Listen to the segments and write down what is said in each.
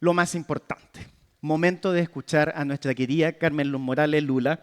lo más importante. Momento de escuchar a nuestra querida Carmen Luz Morales Lula.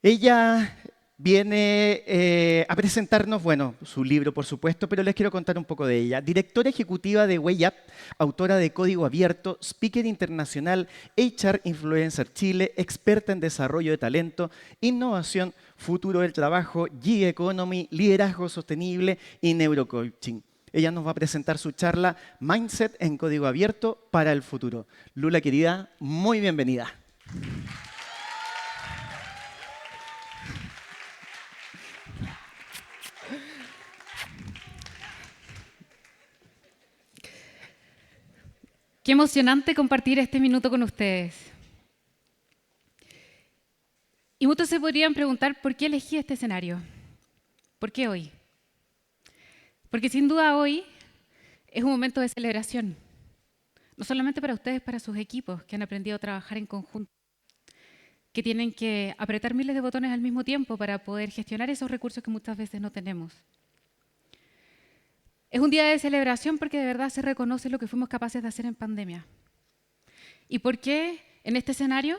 Ella viene a presentarnos, bueno, su libro, por supuesto, pero les quiero contar un poco de ella. Directora ejecutiva de WayUp, autora de Código Abierto, speaker internacional, HR Influencer Chile, experta en desarrollo de talento, innovación, futuro del trabajo, gig economy, liderazgo sostenible y neurocoaching. Ella nos va a presentar su charla Mindset en Código Abierto para el futuro. Lula, querida, muy bienvenida. Qué emocionante compartir este minuto con ustedes. Y muchos se podrían preguntar por qué elegí este escenario. ¿Por qué hoy? Porque sin duda hoy es un momento de celebración. No solamente para ustedes, para sus equipos que han aprendido a trabajar en conjunto, que tienen que apretar miles de botones al mismo tiempo para poder gestionar esos recursos que muchas veces no tenemos. Es un día de celebración porque de verdad se reconoce lo que fuimos capaces de hacer en pandemia. ¿Y por qué en este escenario?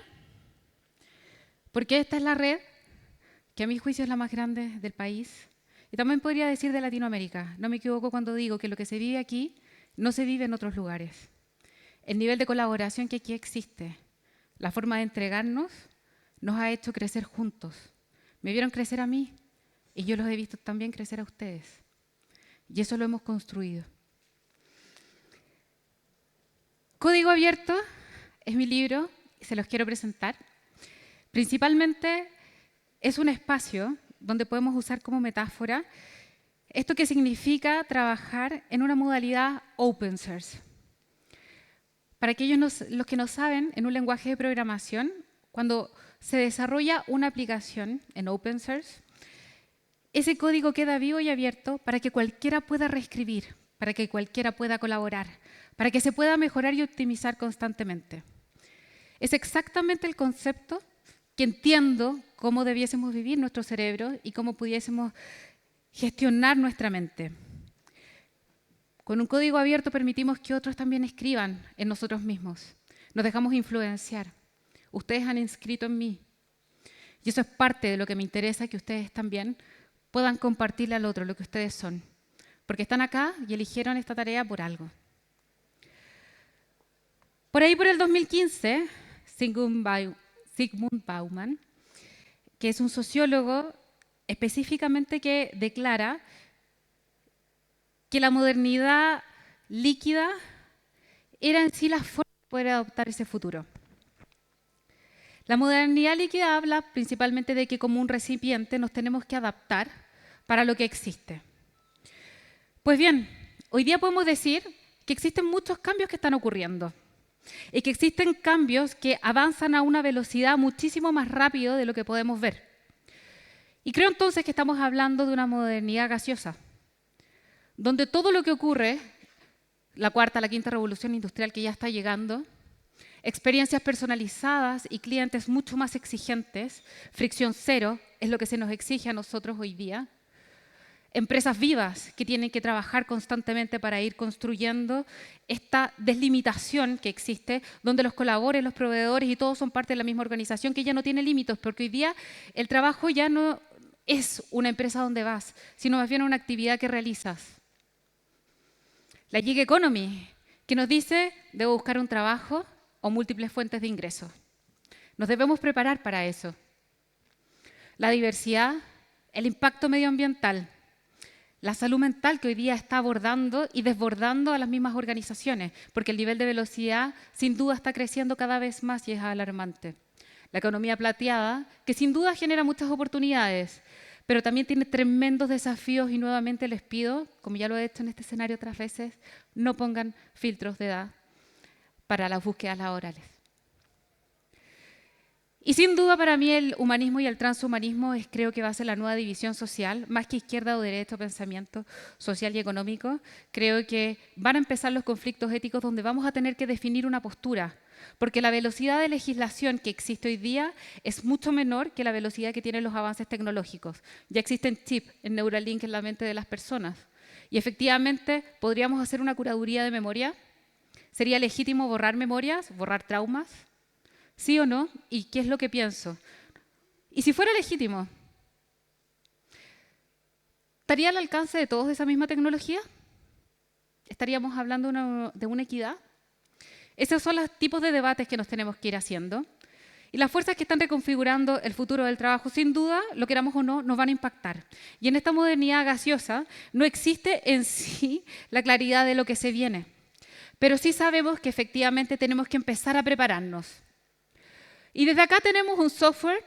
Porque esta es la red que a mi juicio es la más grande del país y también podría decir de Latinoamérica. No me equivoco cuando digo que lo que se vive aquí no se vive en otros lugares. El nivel de colaboración que aquí existe, la forma de entregarnos, nos ha hecho crecer juntos. Me vieron crecer a mí y yo los he visto también crecer a ustedes. Y eso lo hemos construido. Código Abierto es mi libro y se los quiero presentar. Principalmente es un espacio donde podemos usar como metáfora esto que significa trabajar en una modalidad open source. Para aquellos los que no saben, en un lenguaje de programación, cuando se desarrolla una aplicación en open source, ese código queda vivo y abierto para que cualquiera pueda reescribir, para que cualquiera pueda colaborar, para que se pueda mejorar y optimizar constantemente. Es exactamente el concepto que entiendo cómo debiésemos vivir nuestro cerebro y cómo pudiésemos gestionar nuestra mente. Con un código abierto permitimos que otros también escriban en nosotros mismos. Nos dejamos influenciar. Ustedes han inscrito en mí. Y eso es parte de lo que me interesa, que ustedes también puedan compartirle al otro lo que ustedes son, porque están acá y eligieron esta tarea por algo. Por ahí por el 2015, Zygmunt Bauman, que es un sociólogo específicamente que declara que la modernidad líquida era en sí la forma de poder adoptar ese futuro. La modernidad líquida habla principalmente de que como un recipiente nos tenemos que adaptar para lo que existe. Pues bien, hoy día podemos decir que existen muchos cambios que están ocurriendo y que existen cambios que avanzan a una velocidad muchísimo más rápido de lo que podemos ver. Y creo entonces que estamos hablando de una modernidad gaseosa, donde todo lo que ocurre, la cuarta, la quinta revolución industrial que ya está llegando, experiencias personalizadas y clientes mucho más exigentes, fricción cero es lo que se nos exige a nosotros hoy día, empresas vivas que tienen que trabajar constantemente para ir construyendo esta deslimitación que existe, donde los colaboradores, los proveedores y todos son parte de la misma organización que ya no tiene límites, porque hoy día el trabajo ya no es una empresa donde vas, sino más bien una actividad que realizas. La gig economy, que nos dice, debo buscar un trabajo o múltiples fuentes de ingresos. Nos debemos preparar para eso. La diversidad, el impacto medioambiental, la salud mental que hoy día está abordando y desbordando a las mismas organizaciones, porque el nivel de velocidad sin duda está creciendo cada vez más y es alarmante. La economía plateada, que sin duda genera muchas oportunidades, pero también tiene tremendos desafíos y nuevamente les pido, como ya lo he hecho en este escenario otras veces, no pongan filtros de edad para las búsquedas laborales. Y sin duda para mí el humanismo y el transhumanismo creo que va a ser la nueva división social, más que izquierda o derecha, pensamiento social y económico. Creo que van a empezar los conflictos éticos donde vamos a tener que definir una postura, porque la velocidad de legislación que existe hoy día es mucho menor que la velocidad que tienen los avances tecnológicos. Ya existen chips en Neuralink en la mente de las personas y efectivamente podríamos hacer una curaduría de memoria ¿Sería legítimo borrar memorias, borrar traumas? ¿Sí o no? ¿Y qué es lo que pienso? Y si fuera legítimo, ¿estaría al alcance de todos esa misma tecnología? ¿Estaríamos hablando de una equidad? Esos son los tipos de debates que nos tenemos que ir haciendo. Y las fuerzas que están reconfigurando el futuro del trabajo, sin duda, lo queramos o no, nos van a impactar. Y en esta modernidad gaseosa no existe en sí la claridad de lo que se viene. Pero sí sabemos que efectivamente tenemos que empezar a prepararnos. Y desde acá tenemos un software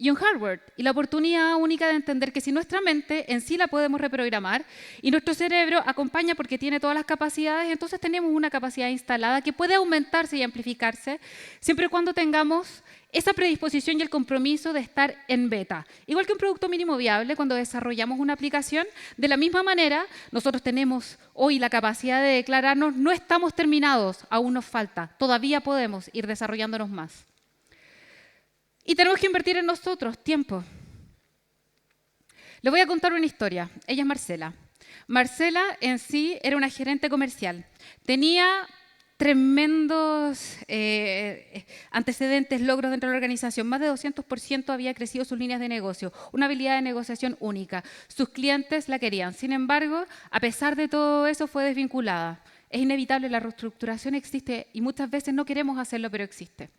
y un hardware, y la oportunidad única de entender que si nuestra mente en sí la podemos reprogramar y nuestro cerebro acompaña porque tiene todas las capacidades, entonces tenemos una capacidad instalada que puede aumentarse y amplificarse siempre y cuando tengamos esa predisposición y el compromiso de estar en beta. Igual que un producto mínimo viable, cuando desarrollamos una aplicación, de la misma manera, nosotros tenemos hoy la capacidad de declararnos, no estamos terminados, aún nos falta, todavía podemos ir desarrollándonos más. Y tenemos que invertir en nosotros tiempo. Les voy a contar una historia. Ella es Marcela. Marcela en sí era una gerente comercial. Tenía tremendos antecedentes, logros dentro de la organización. Más de 200% había crecido sus líneas de negocio. Una habilidad de negociación única. Sus clientes la querían. Sin embargo, a pesar de todo eso, fue desvinculada. Es inevitable, la reestructuración existe y muchas veces no queremos hacerlo, pero existe.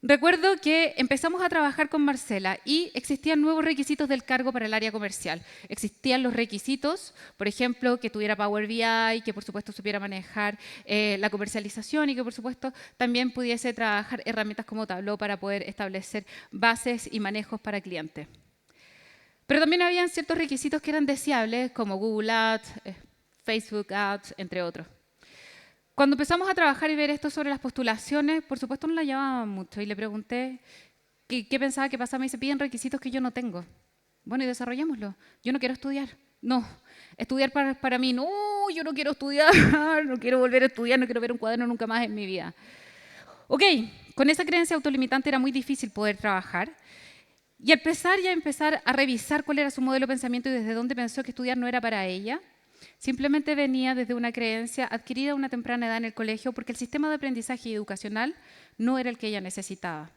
Recuerdo que empezamos a trabajar con Marcela y existían nuevos requisitos del cargo para el área comercial. Existían los requisitos, por ejemplo, que tuviera Power BI, que por supuesto supiera manejar la comercialización y que por supuesto también pudiese trabajar herramientas como Tableau para poder establecer bases y manejos para clientes. Pero también habían ciertos requisitos que eran deseables, como Google Ads, Facebook Ads, entre otros. Cuando empezamos a trabajar y ver esto sobre las postulaciones, por supuesto no la llamaban mucho y le pregunté qué pensaba que pasaba. Me dice, piden requisitos que yo no tengo. Bueno, y desarrollémoslo. Yo no quiero estudiar. No, estudiar para mí, no, yo no quiero estudiar, no quiero volver a estudiar, no quiero ver un cuaderno nunca más en mi vida. Ok, con esa creencia autolimitante era muy difícil poder trabajar. Y al empezar a revisar cuál era su modelo de pensamiento y desde dónde pensó que estudiar no era para ella, simplemente venía desde una creencia adquirida a una temprana edad en el colegio porque el sistema de aprendizaje educacional no era el que ella necesitaba.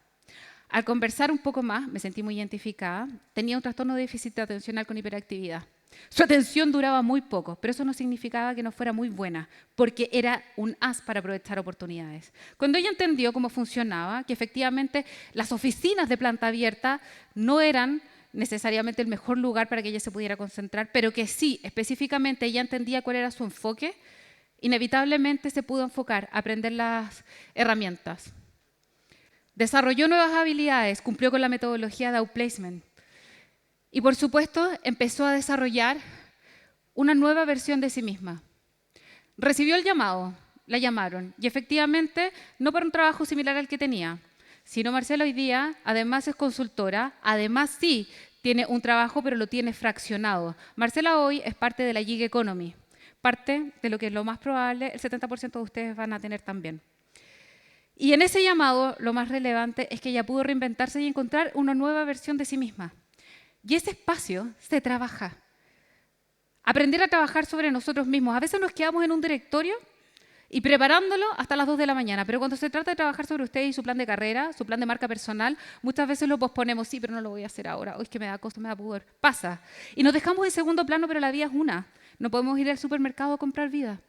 Al conversar un poco más, me sentí muy identificada, tenía un trastorno de déficit atencional con hiperactividad. Su atención duraba muy poco, pero eso no significaba que no fuera muy buena, porque era un as para aprovechar oportunidades. Cuando ella entendió cómo funcionaba, que efectivamente las oficinas de planta abierta no eran necesariamente el mejor lugar para que ella se pudiera concentrar, pero que sí, específicamente ella entendía cuál era su enfoque, inevitablemente se pudo enfocar a aprender las herramientas. Desarrolló nuevas habilidades, cumplió con la metodología de outplacement y, por supuesto, empezó a desarrollar una nueva versión de sí misma. Recibió el llamado, la llamaron y efectivamente no para un trabajo similar al que tenía, sino Marcela hoy día, además es consultora, además sí tiene un trabajo, pero lo tiene fraccionado. Marcela hoy es parte de la gig economy, parte de lo que es lo más probable, el 70% de ustedes van a tener también. Y en ese llamado, lo más relevante es que ella pudo reinventarse y encontrar una nueva versión de sí misma. Y ese espacio se trabaja. Aprender a trabajar sobre nosotros mismos. A veces nos quedamos en un directorio y preparándolo hasta las 2 de la mañana. Pero cuando se trata de trabajar sobre usted y su plan de carrera, su plan de marca personal, muchas veces lo posponemos. Sí, pero no lo voy a hacer ahora. Hoy es que me da costo, me da pudor. Pasa. Y nos dejamos en segundo plano, pero la vida es una. No podemos ir al supermercado a comprar vida.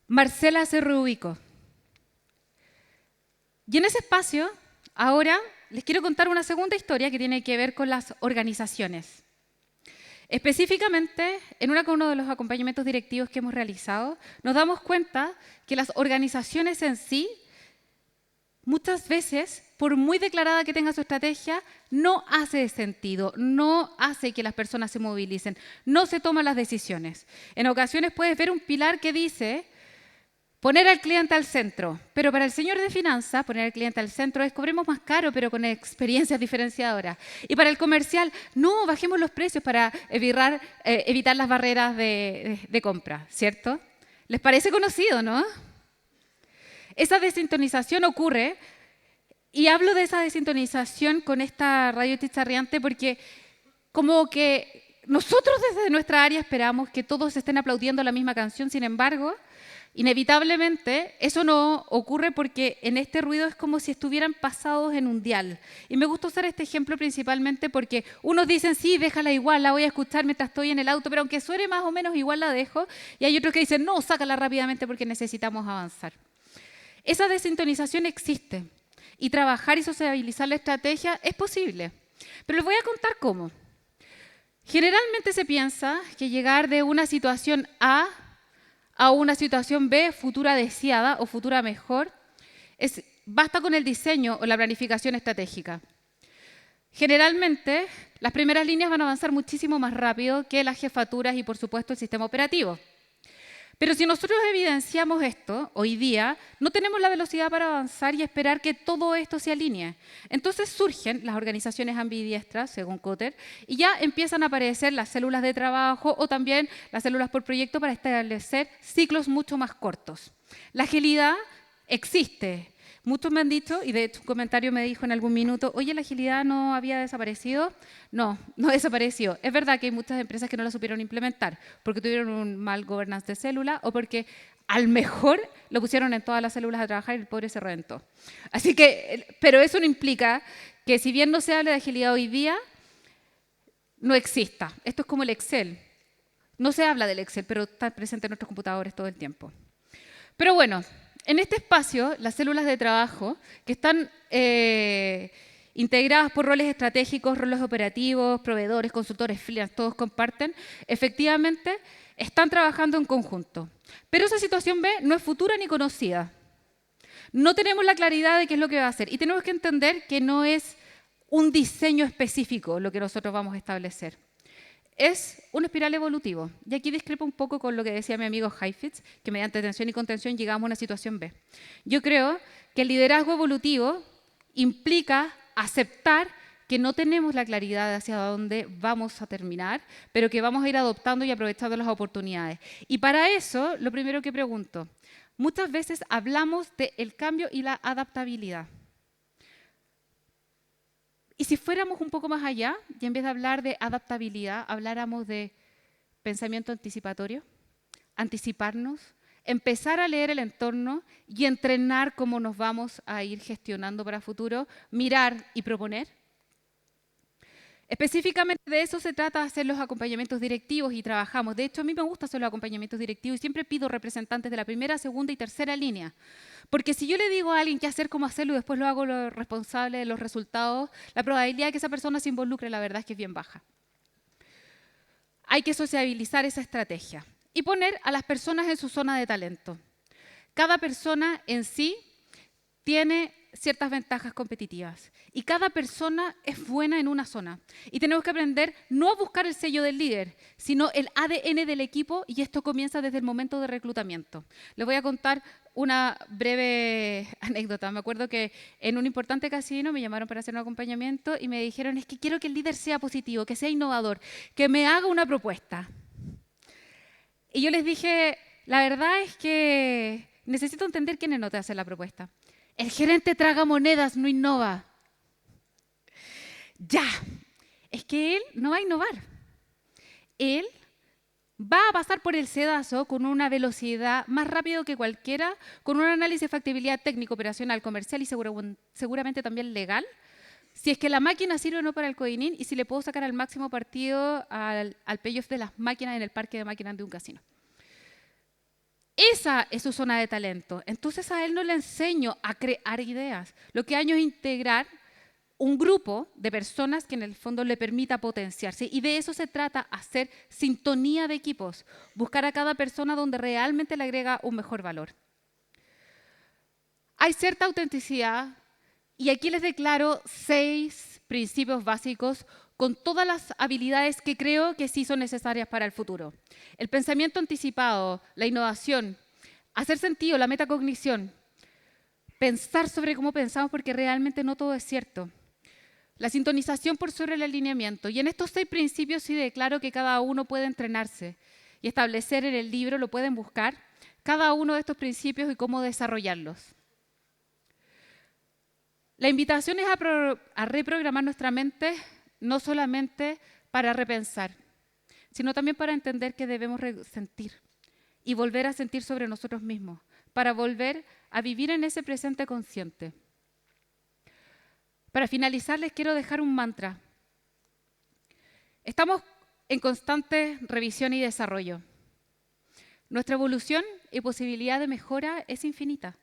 Marcela se reubicó. Y en ese espacio, ahora les quiero contar una segunda historia que tiene que ver con las organizaciones. Específicamente, en uno de los acompañamientos directivos que hemos realizado, nos damos cuenta que las organizaciones en sí, muchas veces, por muy declarada que tenga su estrategia, no hace sentido, no hace que las personas se movilicen, no se toman las decisiones. En ocasiones puedes ver un pilar que dice poner al cliente al centro, pero para el señor de finanzas, poner al cliente al centro es cobremos más caro, pero con experiencias diferenciadoras. Y para el comercial, no, bajemos los precios para evitar las barreras de compra, ¿cierto? ¿Les parece conocido, no? Esa desintonización ocurre, y hablo de esa desintonización con esta radio chicharreante porque como que nosotros desde nuestra área esperamos que todos estén aplaudiendo la misma canción, sin embargo, inevitablemente eso no ocurre porque en este ruido es como si estuvieran pasados en un dial. Y me gusta usar este ejemplo principalmente porque unos dicen, sí, déjala igual, la voy a escuchar mientras estoy en el auto, pero aunque suene más o menos igual la dejo. Y hay otros que dicen, no, sácala rápidamente porque necesitamos avanzar. Esa desintonización existe y trabajar y sociabilizar la estrategia es posible. Pero les voy a contar cómo. Generalmente se piensa que llegar de una situación A a una situación B, futura deseada o futura mejor, basta con el diseño o la planificación estratégica. Generalmente, las primeras líneas van a avanzar muchísimo más rápido que las jefaturas y, por supuesto, el sistema operativo. Pero si nosotros evidenciamos esto hoy día, no tenemos la velocidad para avanzar y esperar que todo esto se alinee. Entonces surgen las organizaciones ambidiestras, según Kotter, y ya empiezan a aparecer las células de trabajo o también las células por proyecto para establecer ciclos mucho más cortos. La agilidad existe. Muchos me han dicho, y de hecho un comentario me dijo en algún minuto, oye, ¿la agilidad no había desaparecido? No, no desapareció. Es verdad que hay muchas empresas que no la supieron implementar porque tuvieron un mal governance de célula o porque al mejor lo pusieron en todas las células a trabajar y el pobre se reventó. Así que, pero eso no implica que si bien no se habla de agilidad hoy día, no exista. Esto es como el Excel. No se habla del Excel, pero está presente en nuestros computadores todo el tiempo. Pero bueno, en este espacio, las células de trabajo, que están integradas por roles estratégicos, roles operativos, proveedores, consultores, freelance, todos comparten, efectivamente están trabajando en conjunto. Pero esa situación B no es futura ni conocida. No tenemos la claridad de qué es lo que va a hacer y tenemos que entender que no es un diseño específico lo que nosotros vamos a establecer. Es un espiral evolutivo. Y aquí discrepo un poco con lo que decía mi amigo Heifetz, que mediante tensión y contención llegamos a una situación B. Yo creo que el liderazgo evolutivo implica aceptar que no tenemos la claridad de hacia dónde vamos a terminar, pero que vamos a ir adoptando y aprovechando las oportunidades. Y para eso, lo primero que pregunto, muchas veces hablamos del cambio y la adaptabilidad. Y si fuéramos un poco más allá, y en vez de hablar de adaptabilidad, habláramos de pensamiento anticipatorio, anticiparnos, empezar a leer el entorno y entrenar cómo nos vamos a ir gestionando para el futuro, mirar y proponer. Específicamente de eso se trata de hacer los acompañamientos directivos y trabajamos. De hecho, a mí me gusta hacer los acompañamientos directivos y siempre pido representantes de la primera, segunda y tercera línea. Porque si yo le digo a alguien qué hacer, cómo hacerlo y después lo hago lo responsable de los resultados, la probabilidad de que esa persona se involucre, la verdad es que es bien baja. Hay que sociabilizar esa estrategia y poner a las personas en su zona de talento. Cada persona en sí tiene ciertas ventajas competitivas y cada persona es buena en una zona. Y tenemos que aprender no a buscar el sello del líder, sino el ADN del equipo y esto comienza desde el momento de reclutamiento. Les voy a contar una breve anécdota. Me acuerdo que en un importante casino me llamaron para hacer un acompañamiento y me dijeron, es que quiero que el líder sea positivo, que sea innovador, que me haga una propuesta. Y yo les dije, la verdad es que necesito entender quién no te hace la propuesta. El gerente traga monedas, no innova. Ya, es que él no va a innovar. Él va a pasar por el sedazo con una velocidad más rápido que cualquiera, con un análisis de factibilidad técnico, operacional, comercial y seguramente también legal, si es que la máquina sirve o no para el coinín y si le puedo sacar al máximo partido al payoff de las máquinas en el parque de máquinas de un casino. Esa es su zona de talento. Entonces a él no le enseño a crear ideas. Lo que hago es integrar un grupo de personas que en el fondo le permita potenciarse. Y de eso se trata, hacer sintonía de equipos, buscar a cada persona donde realmente le agrega un mejor valor. Hay cierta autenticidad y aquí les declaro 6 principios básicos con todas las habilidades que creo que sí son necesarias para el futuro. El pensamiento anticipado, la innovación, hacer sentido, la metacognición, pensar sobre cómo pensamos porque realmente no todo es cierto. La sintonización por sobre el alineamiento. Y en estos 6 principios sí declaro que cada uno puede entrenarse y establecer en el libro, lo pueden buscar, cada uno de estos principios y cómo desarrollarlos. La invitación es a reprogramar nuestra mente no solamente para repensar, sino también para entender que debemos sentir y volver a sentir sobre nosotros mismos, para volver a vivir en ese presente consciente. Para finalizar, les quiero dejar un mantra. Estamos en constante revisión y desarrollo. Nuestra evolución y posibilidad de mejora es infinita.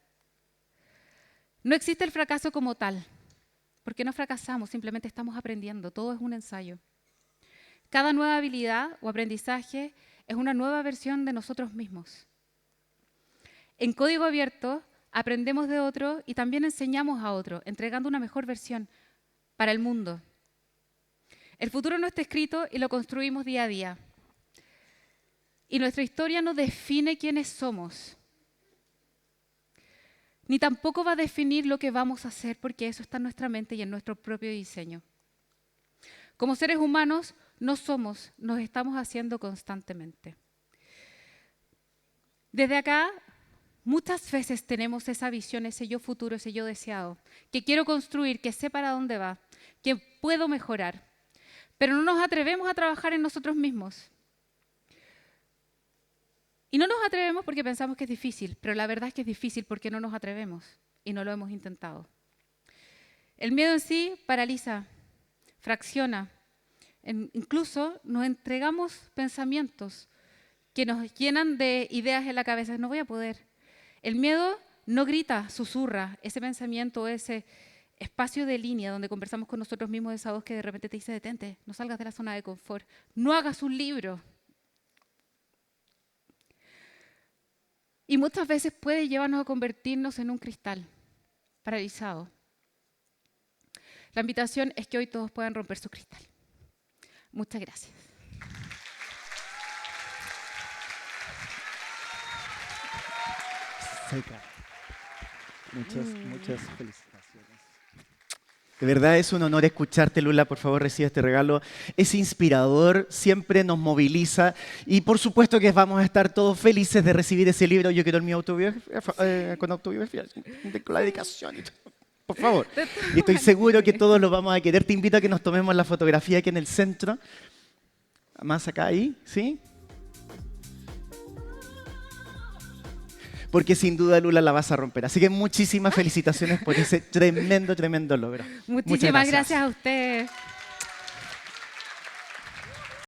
No existe el fracaso como tal, porque no fracasamos, simplemente estamos aprendiendo, todo es un ensayo. Cada nueva habilidad o aprendizaje es una nueva versión de nosotros mismos. En Código Abierto aprendemos de otro y también enseñamos a otro, entregando una mejor versión para el mundo. El futuro no está escrito y lo construimos día a día. Y nuestra historia no define quiénes somos, ni tampoco va a definir lo que vamos a hacer, porque eso está en nuestra mente y en nuestro propio diseño. Como seres humanos, no somos, nos estamos haciendo constantemente. Desde acá, muchas veces tenemos esa visión, ese yo futuro, ese yo deseado, que quiero construir, que sé para dónde va, que puedo mejorar, pero no nos atrevemos a trabajar en nosotros mismos. Y no nos atrevemos porque pensamos que es difícil, pero la verdad es que es difícil porque no nos atrevemos y no lo hemos intentado. El miedo en sí paraliza, fracciona, incluso nos entregamos pensamientos que nos llenan de ideas en la cabeza. No voy a poder. El miedo no grita, susurra, ese pensamiento, ese espacio de línea donde conversamos con nosotros mismos, esa voz que de repente te dice: detente, no salgas de la zona de confort, no hagas un libro. Y muchas veces puede llevarnos a convertirnos en un cristal paralizado. La invitación es que hoy todos puedan romper su cristal. Muchas gracias. Seca. Muchas felicitaciones. De verdad es un honor escucharte, Lula. Por favor, recibe este regalo. Es inspirador, siempre nos moviliza y por supuesto que vamos a estar todos felices de recibir ese libro. Yo quiero el mío con autobiografía, con la dedicación y todo. Por favor. Y estoy seguro que todos lo vamos a querer. Te invito a que nos tomemos la fotografía aquí en el centro. Más acá, ahí, ¿sí? Porque sin duda, Lula, la vas a romper. Así que muchísimas felicitaciones por ese tremendo logro. Muchísimas gracias a ustedes.